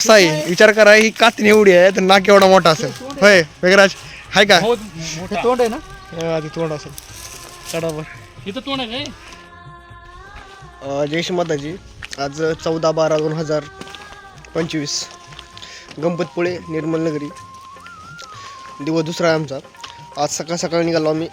साई विचार करा ही कातणी एवढी आहे तर नाक एवढा मोठा असेल. होय वेगराज हाय का? तोंड आहे ना. आधी तोंड असेल चढावर. इथं तोंड आहे जय श्री माताजी. आज 14/12/2025 गणपतपुळे निर्मल नगरी. दिवस दुसरा आहे आमचा. आज सकाळ सकाळी निघालो आम्ही.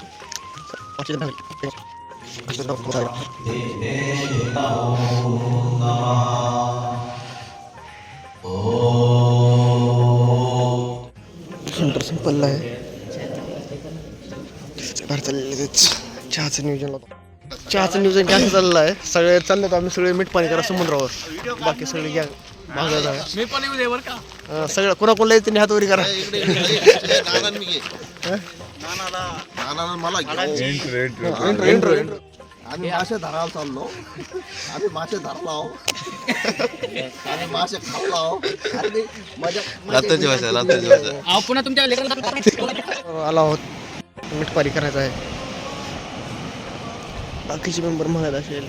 सेंटर संपलं आहे. बाहेर चाललेलं चहाचं नियोजन होतं. चहाचं नियोजन कसं चाललं आहे. सगळे चालले तर आम्ही सगळे मीठ पाणी करा समुद्रावर. बाकी सगळे घ्या भागात आहे. मी पण येऊ दे बरं का. सगळं कोणाकोणला येते हात वरी करा. आम्ही मासे धरायला चाललो. आम्ही मासे धरला आहो. आम्ही मासे खाल्ला आहो. लाताची भाषा. अहो, पुन्हा तुमच्या लेकराला आला आहोत. मीठ पाणी करायचं आहे. बाकीचे मेंबर महागात असेल.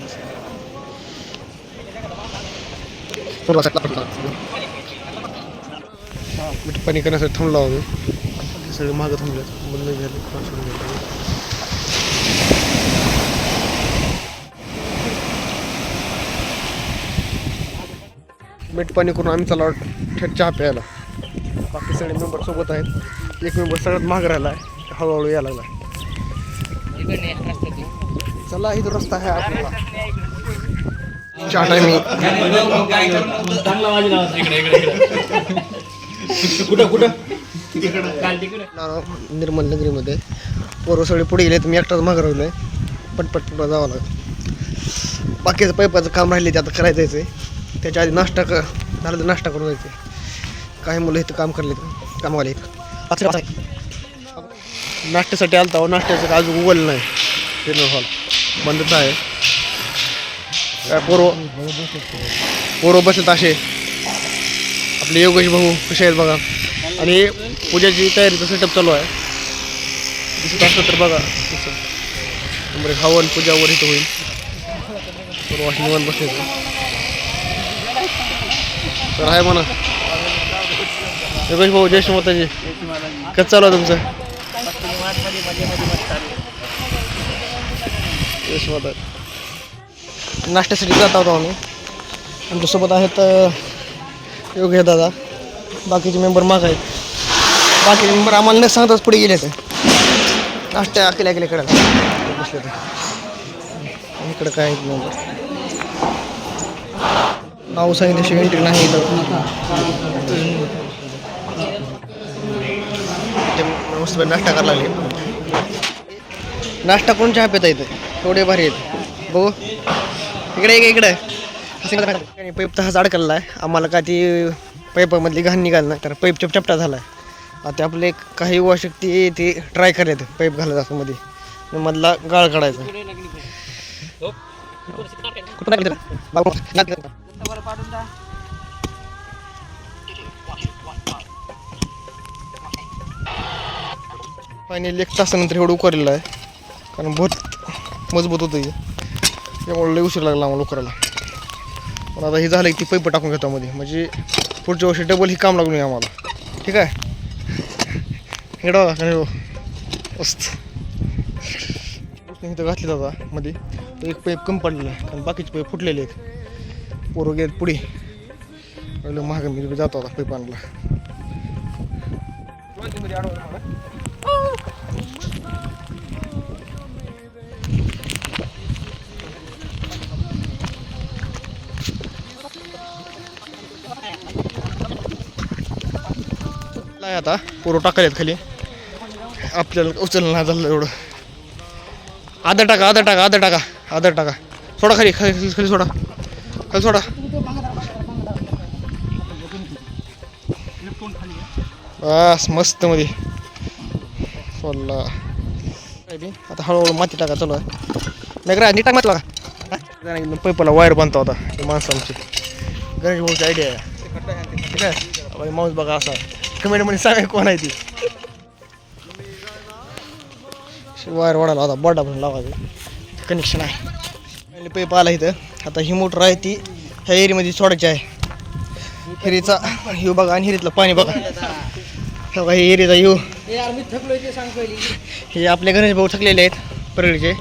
मीठ पाणी करण्यासाठी थांबलो आहोत. सगळे महाग थांबले. बंद झाले. मीठ पाणी करून आम्ही चला थेट चहा प्यायला. बाकी सगळे मेंबर सोबत आहेत. एक मेंबर सगळ्यात महाग राहिला आहे. हळूहळू यायला लागला. चला इथं रस्ता आहे आपल्याला. चहा टायमिंग चांगला वाजी लावा कुठं निर्मल नगरीमध्ये. पोरं सगळे पुढे गेले तर मी एकटाच मागं राहिलोय. पटपट पुढं जावं लागेल. बाकीचं पैपाचं काम राहिले ते आता करायचं आहे. त्याच्या आधी नाश्ता झालं तर नाश्ता करून जायचं. काही मुलं इथं काम करले कामवाले नाश्त्यासाठी आलता. नाश्त्याचं अजून उघडलं नाही. फिरणं हॉल बंदच आहे. काय पोरं बसत असे. आपले योगेश भाऊ कसे आहेत बघा. आणि पूजाची तयारीचा सेटअप चालू आहे. दिसत असलं तर बघा. नंबर एक हवन पूजावर इथं होईल. पूर्वाशी निवांत बसायचं तर आहे म्हणा. योगेश भाऊ जय श्री माताजी. कसं चालू आहे तुमचं? यश माता. नाश्त्यासाठी जात आहोत आम्ही. आमच्यासोबत आहेत योगेश दादा. बाकीचे मेंबर माग आहेत. बाकीचे मेंबर आम्हाला न सांगताच पुढे गेले ते नाश्त्या केल्या करायला बसले तर. इकडं काय आहेत मेंबर. नाव सांगितल्याशिवाय एंट्री नाही इथं. मस्त नाश्ता करायला लागले. नाश्ता कोण चहा पिता येतं थोडे भारी आहेत. बघू इकडे पाईप तसाच अडकलेला आहे. आम्हाला का ती पाईपामधली घाण निघाल नाही तर पाईप चपटा झाला आहे. आता आपले काही युवा शक्ती ती ट्राय करायचं पाईप घालायचं असं मध्ये मधला गाळ काढायचा. कुठं फायनली 1 तासानंतर एवढं उकरलेलं आहे. कारण बहुत मजबूत होतं हे. त्यामुळे लई उशीर लागला आम्हाला उकरायला. पण आता हे झालं की ती पैप टाकून घेतो मध्ये. म्हणजे पुढच्या वर्षी डबल ही काम लागू नये आम्हाला. ठीक आहे. हेडो मस्त इथं घातली जाता मध्ये. एक पाईप कमी पडलेला आहे कारण बाकीचे पाईप फुटलेले आहेत. पोरं गेले पुढे. पहिलं महाग मी जातो आता पाईप आणला. आता पोरं टाकायला खाली. आपल्याला उचललं नाही झालं एवढं. आदर टाका. सोडा खाली सोडा. खाली सोडा. बस मस्त मध्ये सोडला. आता हळूहळू माती टाका चालू आहे. नाही का नीट टाक माती लागा. पैपाला वायर बांधता होता ही माणसं आमची. गणेश भाऊची आयडिया आहे. ठीक आहे. माणूस बघा असा कमेंटमध्ये सांगा कोण आहे ती. वायर वाढायला होता बॉडा पण लावायचं कनेक्शन आहे. पाईप आला इथं. आता ही मोटर आहे ती ह्या एरियामध्ये सोडायची आहे. हिरीचा हिव बघा आणि हिरीतलं पाणी बघा हे बघा, हे हिरीचा हिव. हे आपले गणेश भाऊ थकलेले आहेत परळीचे. ऐ,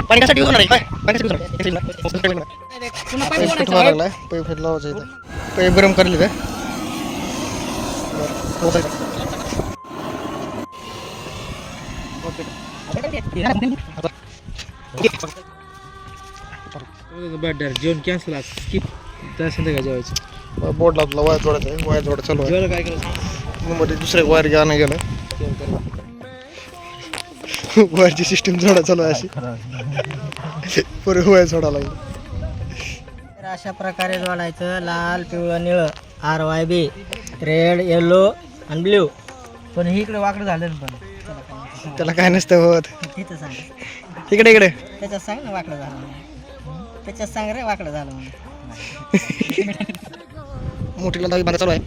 पाणी कशासाठी use होणार आहे? काय? पाणी कशासाठी use होणार आहे? पाईप फिट व्हायला लागलाय. पाईप फिट लावायचं इथं. पाईप गरम करले ते. जेवण कॅन्सल स्किप संध्याकाळी जेवायचं. बोर्ड लावला वायर जोडायचं आहे. वायर जोडा चालू आहे. जेवायला काय करायचं? मध्ये दुसऱ्या वायर घ्या नाही गेलं. वायरची सिस्टीम जोडा चालू आहे अशी पुरे वायर जोडा लागली. तर अशा प्रकारे जोडायचं. लाल, पिवळं, निळं, RYB, रेड, येलो आणि ब्ल्यू. पण हे इकडे वाकडं झालं ना. पण त्याला काय नसतं होत. तिथं सांग, इकडे इकडे त्याच्यात सांग ना वाकडं झालं म्हणून. त्याच्यात सांग रे वाकडं झालं म्हणून. मोठीला दहावी बांधा चालू आहे.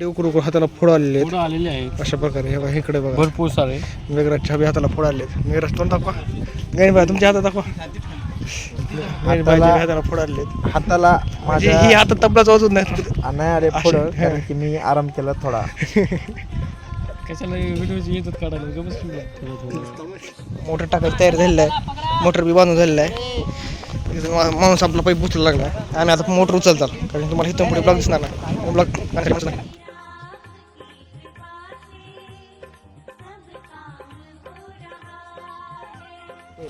उकरू उकरू हाताला फोड आलेले आहेत. पुढं आलेले आहेत अशा प्रकारे हे बघा, इकडे बघा भरपूर सारे. मेघराजच्या बी हाताला फोड आले आहेत. मेघराज तोंड दाखवा. गणेशभाई तुमच्या हातात दाखवा. गणेशभाईच्या हाताला फोड आले आहेत. हाताला म्हणजे ही हातात तबलाच वाजवत नाही. नाही अरे पुढं कारण की मी आराम केला थोडा. कशाला व्हिडिओची येतात काढायला थोडं. मोटर टाकायची तयार झालेलं आहे. मोटर बी बांधून झालेलं आहे. माणूस आपला पाईप उचलायला लागला. आम्ही आता मोटर उचलतात कारण तुम्हाला इथून पुढे ब्लॉक दिसणार नाही. ब्लॉक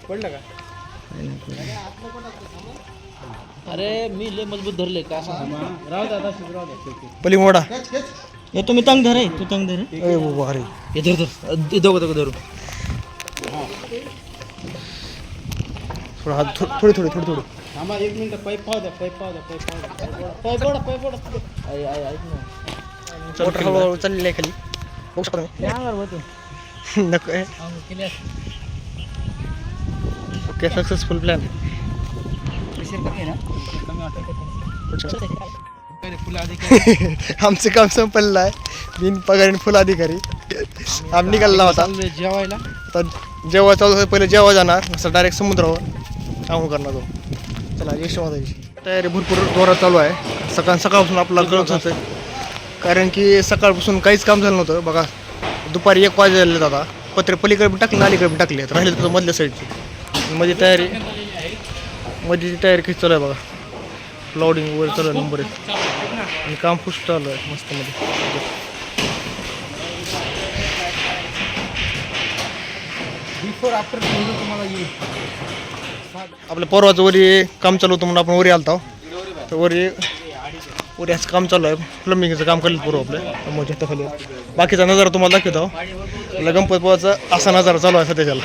पडलं का? अरे मी लय मजबूत धरले का असं. राहू द्या. पली मोडा. हे तुम्ही तंग धर, तू तंग धर. ए बाबा अरे हे धर दोघं धरू. थोडा हात थोडी थोडी थोडी थोडी. थांबा 1 मिनिट. पाईप पाहू द्या. पाईप मोटर हळूहळू चाललेली आहे खाली. बघू शकता तुम्ही. नको आहे. Okay successful plan. आमचं काम संपलेलं आहे. बिन पगारी फुल अधिकारी आम्ही निघालेला होता. जेवायला आता जेव्हा चालू होतं पहिले जेव्हा जाणार असं डायरेक्ट समुद्रावर आंघोळ करणार तो. चला यशोदाची तयारी भरपूर जोरात चालू आहे. सकाळपासून आपल्याला कळत होतं कारण की सकाळपासून काहीच काम झालं नव्हतं. बघा दुपारी 1 वाजले. आता पत्रे पलीकडे बी टाकले अलीकडे बी टाकले. राहिले तर मधल्या साईडची मध्ये तयारी कशी चालू आहे बघा. क्लाउडिंग वगैरे चालू आहे नंबर 1 आणि काम पुष्ट चालू आहे मस्त मध्ये. बिफोर आफ्टर तुम्हाला येईल. आपल्या परवाचं वरी काम चालू होतं म्हणून आपण वरी आलतो. तर वरी असं काम चालू आहे. प्लंबिंगचं काम करलं पूर्व आपल्या मोठ्या खाली. बाकीचा नजारा तुम्हाला दाखवतो. आपल्या गणपतीचा असा नजारा चालू आहे सध्याच्याला.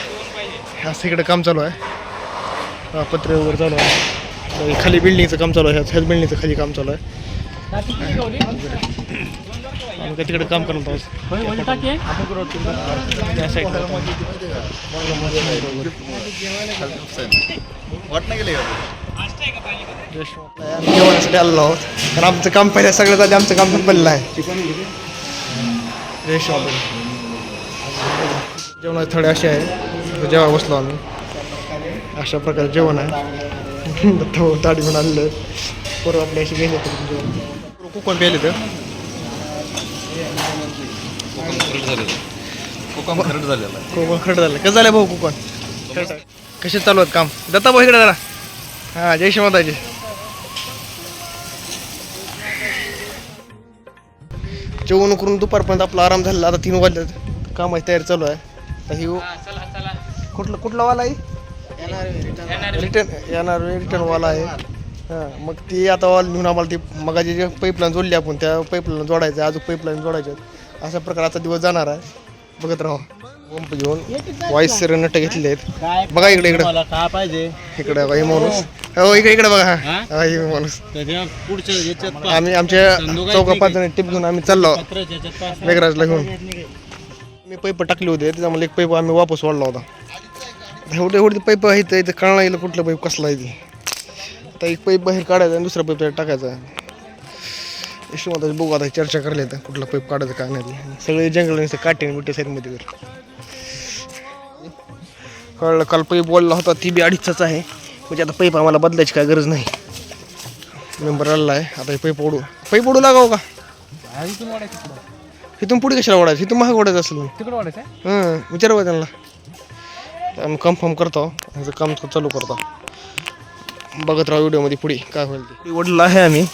असं इकडे काम चालू आहे. पत्रे वगैरे चालू आहे. खाली बिल्डिंगचं काम चालू आहे. ह्याच बिल्डिंगचं खाली काम चालू आहे. आम्ही काय तिकडे काम करत आहोत. त्या साईडला जेवणासाठी आलेलो आहोत. कारण आमचं काम पहिल्या सगळ्यात आधी आमचं काम संपलेलं आहे. जेवणाचे थोडे असे आहे. जेव्हा बसलो आम्ही अशा प्रकारे जेवण आहे. दाढी म्हणून आलेलं पोरं आपल्या अशी गेले तर जेवण कोकण प्यायले तर कोकम खरड झालेला आहे. कोकण खरड झालं. कसं झालं भाऊ कोकण कसे चालू आहेत काम? दत्ता भाऊ इकडे जरा. हां जय शिवताजी. जेवण करून दुपारपर्यंत आपला आराम झाला. आता 3 वाजले. कामाची तयारी चालू आहे. तर ही कुठला वाला आहे? रिटर्न वाला आहे. हां मग ती आता वाल घेऊन आम्हाला ती मगाची जे पाईपलाईन जोडली आपण त्या पाईपलाईन जोडायचं आहे. अजून पाईपलाईन जोडायचे आहेत. अशा प्रकारे आजचा दिवस जाणार आहे. बघत राहा. पंप घेऊन वाईस नट घेतले आहेत. बघा इकडे इकडे काय पाहिजे इकडे हे माणूस. हो इकडे बघा. हा हे माणूस. पुढच्या याच्यात आम्ही आमच्या 4-5 जण टिप घेऊन आम्ही चाललो मेघराजला घेऊन. मी पाईप टाकले होते त्याच्यामुळे एक पाईप आम्ही वापस वाढला होता. एवढी पाईप आहे इथं कळणार येईल कुठलं पाईप कसला आहे ती. आता एक पाईप बाहेर काढायचा आणि दुसरा पाईप टाकायचा. यशोमताची बघू आता चर्चा करली तर कुठला पाईप काढायचं काय नाही. सगळे जंगल काटे बिटे साईडमध्ये कळलं. काल पैप बोलला होता ती बी 2.5च आहे. म्हणजे आता पैप आम्हाला बदलायची काय गरज नाही. मेंबर आलेला आहे. आता हे पैप ओढू लागाव का? इथून वाढायचं पुढं. इथून पुढे कशाला ओढायचं? इथून महाग ओढायचं असेल. तिकडं वाढायचं आहे? विचारावं त्यांना. आम्ही कन्फर्म करतो. ह्याचं काम चालू करतो. बघत राहा व्हिडिओमध्ये पुढे काय होईल ते. ओढलं आहे आम्ही.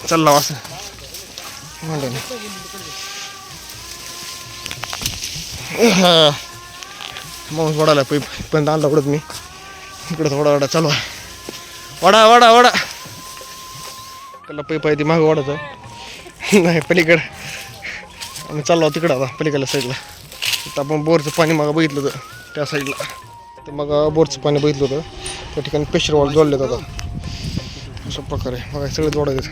चालला असं म्हणलं ना. माणूस वडाला पैप पण आणला ओढत मी. इकडं वडा चालू आहे. वडा त्याला पैप आहे ती मागं वाढायचं नाही पलीकडं. आम्ही चाललो तिकडं आता पलीकडल्या साईडला. तर आपण बोरचं पाणी मागं बघितलं होतं त्या साईडला. तर मग बोरचं पाणी बघितलं होतं त्या ठिकाणी प्रेशर वॉल जोडले आता अशा प्रकारे बघा सगळे जोडायचं.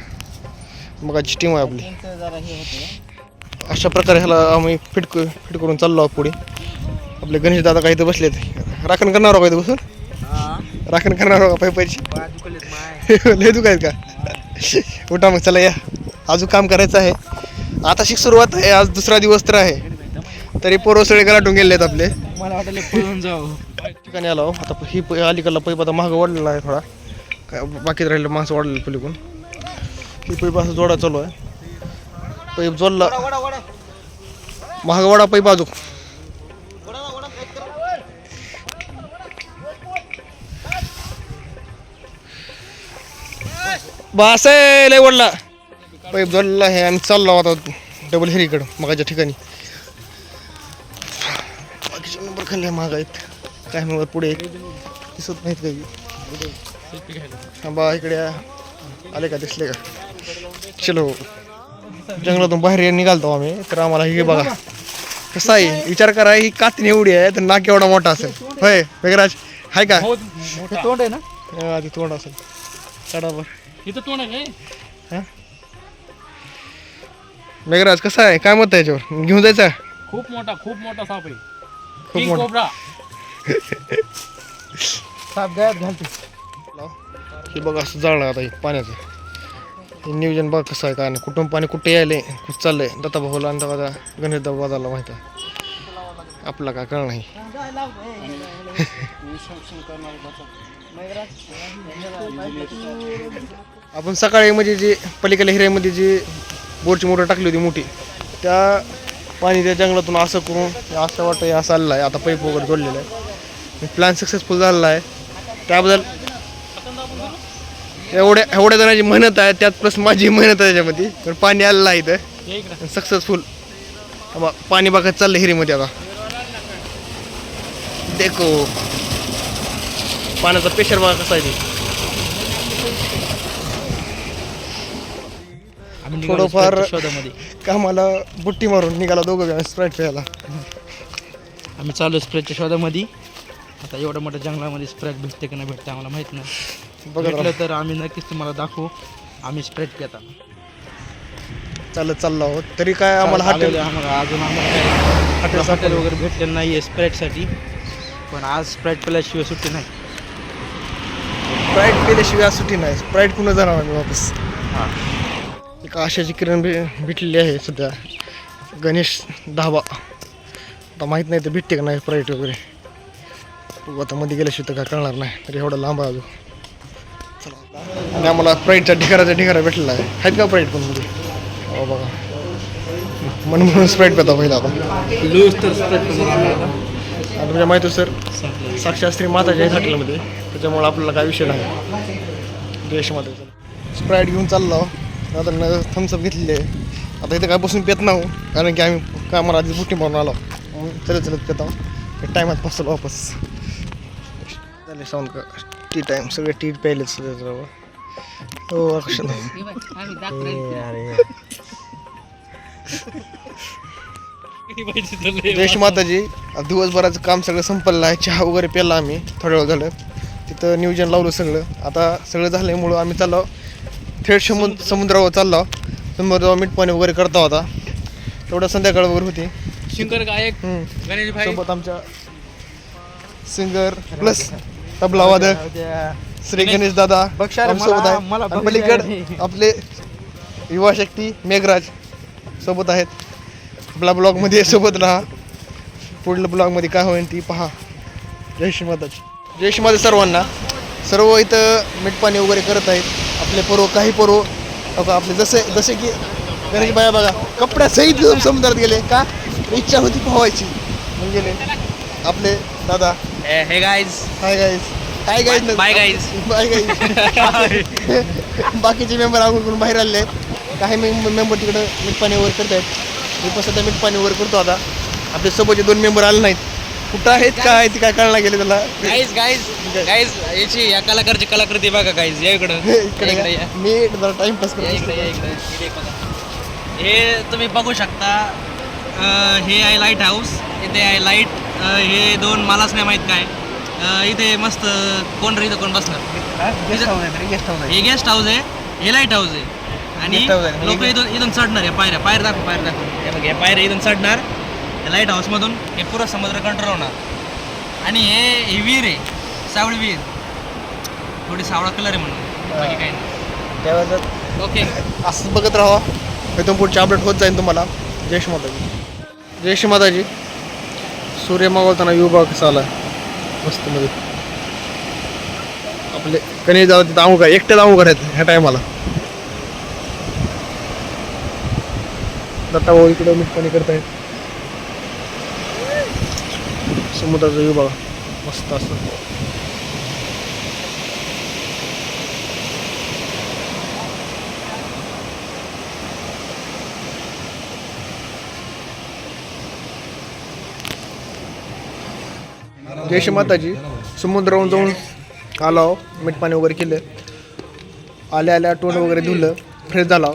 मग आजची टीम आहे आपली. जरा हे होतं. अशा प्रकारे ह्याला आम्ही फिट करून चाललो आहोत पुढे. आपले गणेश दादा काही तर बसलेत. राखण करणार का इथं बसून? राखण करणार का पैपाची? लय दुखायत का? उठा मग चला या. अजून काम करायचं आहे. आता सुरुवात आहे. आज दुसरा दिवस तर आहे. तरी पोरं सगळे गलाटून गेलेत आपले. मला वाटलं पळून जाऊ. ठिकाणी आलो आता. ही अलीकडला पैप आता महाग वाढलेला आहे थोडा. काय बाकीत राहिलं माणसं वाढलेलं पलीकडून. ही पैप असं जोडा चालू आहे. पैप जोडला महाग वाडा पैप अजून. बस आहे लय वडला पैप जोडलेला आहे आणि चाललो आता डबल हेरीकडं मगाच्या ठिकाणी. बाकीचे नंबर खाल्ले महाग आहेत. काय मग पुढे दिसत नाहीत काही. बा इकडे आले का? दिसले का? चलो जंगलातून बाहेर निघालतो आम्ही. तर आम्हाला हे बघा कसं आहे. विचार करा ही कातीन एवढी आहे तर नाक एवढा मोठा असेल. होय वेगराज आहे का? तोंड आहे ना? आधी तोंड असेल चढावर. इथं तोंड आहे काय? मेघराज कसा आहे? काय मत आहे याच्यावर? घेऊन जायचं? खूप मोठा साप आहे. खूप मोठा कोबरा साप गळ्यात घालते. हे बघा असं जाळलं आता हे पाण्याचं. हे नियोजन बघ कसं आहे काय नाही. कुठून पाणी कुठे यायले कुठं चाललंय. दत्ता भाऊला आणि दादा गणेश दादाला माहिती आहे. आपला काय कळ नाही. आपण सकाळी म्हणजे जे पलीकडल्या हिऱ्यामध्ये जी बोरची मोटर टाकली होती मोठी त्या पाणी त्या जंगलातून असं करून असं वाटतं असं आलेलं आहे. आता पाईप वगैरे जोडलेलं आहे. प्लॅन सक्सेसफुल झालेला आहे. त्याबद्दल एवढ्या जणांची मेहनत आहे. त्यात प्लस माझी मेहनत आहे त्याच्यामध्ये. पण पाणी आलेलं आहे इथं सक्सेसफुल. पाणी बघत चाललं हिरीमध्ये आता. देखो पाण्याचा प्रेशर बघा कसा आहे. थोडंफार शोधामध्ये कामाला बुट्टी मारून निघाला दोघं स्प्राईट प्यायला. आम्ही चालू स्प्रेडच्या शोधामध्ये. आता एवढ्या मोठ्या जंगलामध्ये स्प्रेड भेटते की नाही भेटते आम्हाला माहित नाही. भेटलं तर आम्ही नक्कीच तुम्हाला दाखवू. आम्ही स्प्रेड पिता चालत चाललो आहोत. तरी काय आम्हाला हॉटेल अजून आम्हाला हॉटेल वगैरे भेटलेलं नाही आहे स्प्रेडसाठी. पण आज स्प्रेड पिल्याशिवाय सुट्टी नाही. स्प्राईट पिल्याशिवाय सुट्टी नाही. स्प्राईट पुन्हा जाणार आम्ही वापस. एक आशाची किरण भेटलेली आहे सध्या. गणेश धाबा. आता माहीत नाही तर भेटते का नाही स्प्राईट वगैरे. तू आता मध्ये गेल्याशिवाय तर काय कळणार नाही. तरी एवढा लांब आहे अजून. चला आणि आम्हाला स्प्राईटचा ढिगारा भेटलेला आहे. आहेत का स्प्राईट पण मध्ये? हो बघा म्हणून स्प्राईट पिता पहिला आता. लूज तर स्प्रेड आता तुमच्या माहिती सर साक्षात श्री माताच्या आहे हॉटेलमध्ये. त्याच्यामुळे आपल्याला काय विषय नाही. देशमध्ये स्प्राईट घेऊन चाललो. आता थम्सअप घेतलेली आहे. आता इथं काय बसून पित नाहो कारण की आम्ही कामाला आधी बुटी मारून आलो. चलत पितो. टायमात बसलो वापस. झाले साऊंड का टी टाईम. सगळे टी प्यायलेच सगळे. हो आकर्षण देश माताजी. दिवसभराचं काम सगळं संपलं आहे. चहा वगैरे प्यायला आम्ही थोड्या वेळ झालं. तिथं नियोजन लावलं सगळं. आता सगळं झाल्यामुळं आम्ही चाललो थेट समुद्रावर चाललो. समुद्रावर मीठ पाणी वगैरे करता होता. तेवढं संध्याकाळ वगैरे होती. सिंगर गायक गणेश भाई सोबत आमच्या सिंगर प्लस तबला वादक श्री गणेश दादा सोबत आहे. पलीकड आपले युवा शक्ती मेघराज सोबत आहेत. आपला ब्लॉगमध्ये सोबत राहा. पुढल्या ब्लॉगमध्ये काय होईल ती पहा. जय श्री माताजी. जय श्री माता सर्वांना. सर्व इथं मीठपाणी वगैरे करत आहेत आपले पोरं. काही पोरं बघा आपले जसे की गणेश बाया बघा कपड्यासहित समुद्रात गेले का इच्छा होती पोहायची म्हणून गेले. आपले दादा हे guys hi guys. Hi guys. Bye guys. Bye guys. बाकीचे मेंबर आगून बाहेर आलेले आहेत. काही मेंबर तिकडं मीठपाणी वगैरे करत आहेत. मी पण सध्या मीठपाणी वगैरे करतो आता. आपल्या सोबतचे 2 मेंबर आले नाहीत. कुठं आहेत काय ते काय कळणार गेले त्याला. गाईज याची या कलाकारची कलाकृती बघा गाईज. या इकडं इकडे या. मी जरा टाइमपास करतो. हे तुम्ही बघू शकता. हे आहे लाईट हाऊस. इथे आहे लाईट. हे 2 मलाच नाही माहीत काय. इथे मस्त कोण रे इथं कोण बसणार. हे गेस्ट हाऊस आहे. हे लाईट हाऊस आहे. आणि लोक इथून चढणार आहे. पायऱ्या दाखव. हे बघ या पायऱ्या इथून चढणार लाईट हाऊसमधून. हे पुरं समुद्र कंट्रोल होणार. आणि हे विहीर आहे. सावळी विहीर. थोडी सावळा कलर आहे म्हणून बाकी काही नाही. ओके असंच बघत राहा. इथून पुढचे अपडेट होत जाईल तुम्हाला. जय श्री माताजी. जय श्री माताजी. सूर्य मावळताना व्ह्यू बघा कसा आला मस्त मध्ये. आपले कणी जाऊ तिथं आमू का एकट्याच आमू करायचं ह्या टायमाला. दत्ता भाऊ इकडं मीठपाणी करतायत. समुद्राचा व्ह्यू बघा मस्त असं. जय श्री माताजी. समुद्रावरून जाऊन आलो. मीठपाणी वगैरे केलं. आल्या तोंड वगैरे धुलं. फ्रेश झाला.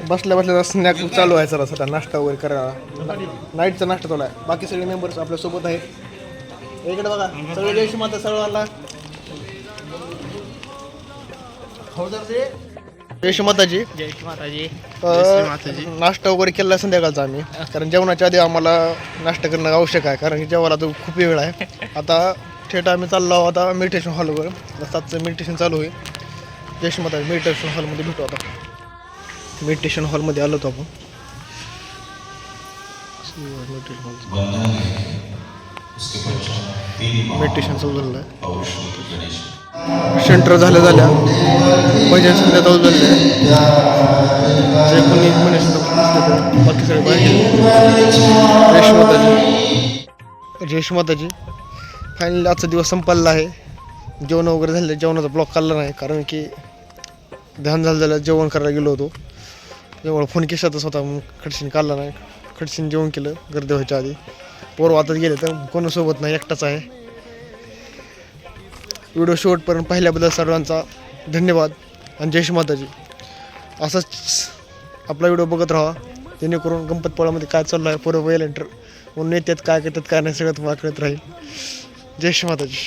बसल्या स्नॅक चालू आहे. सर सध्या नाश्ता वगैरे करायला. नाईटचा नाश्ता चालू आहे. बाकी सगळे मेंबर्स आपल्यासोबत आहेत. इकडे बघा सगळे जय श्री माता सर्वांना. जय श्री माताजी. जय श्री माताजी. नाश्ता वगैरे केला संध्याकाळचा आम्ही. कारण जेवणाच्या आधी आम्हाला नाश्ता करणं आवश्यक आहे. कारण की जेवायला तो खूप वेळ आहे. आता थेट आम्ही चाललो आहोत आता मेडिटेशन हॉलवर. 7चं मेडिटेशन चालू होईल. जय श्री माताजी. मेडिटेशन हॉलमध्ये भेटू आता. मेडिटेशन हॉलमध्ये आलो होतो आपण. मेडिटेशन चालू झालं आहे. सेंटर झाल्या भजन संध्या चालू झाले. जे कोणी बाकी सगळे बाहेर. जय श्री माताजी. जय श्री माताजी. फायनली आजचा दिवस संपलेला आहे. जेवण वगैरे झालं. जेवणाचा ब्लॉग काढला नाही कारण की ध्यान झालं जेवण करायला गेलो होतो. जेवण फोन केसातच होता मग खडशीने काढला नाही. खडशीने जेवण केलं गर्दी व्हायच्या आधी. पोरं आताच गेले तर कोणासोबत नाही एकटाच आहे. व्हिडिओ शेवटपर्यंत पाहिल्याबद्दल सर्वांचा धन्यवाद आणि जय श्री माताजी. असंच आपला व्हिडिओ बघत राहा जेणेकरून गणपतपुळ्यामध्ये काय चाललं आहे पोरं वेल एंटर म्हणून येतात काय करतात काय नाही सगळं तुम्हाला कळत राहील. जय श्री माताजी.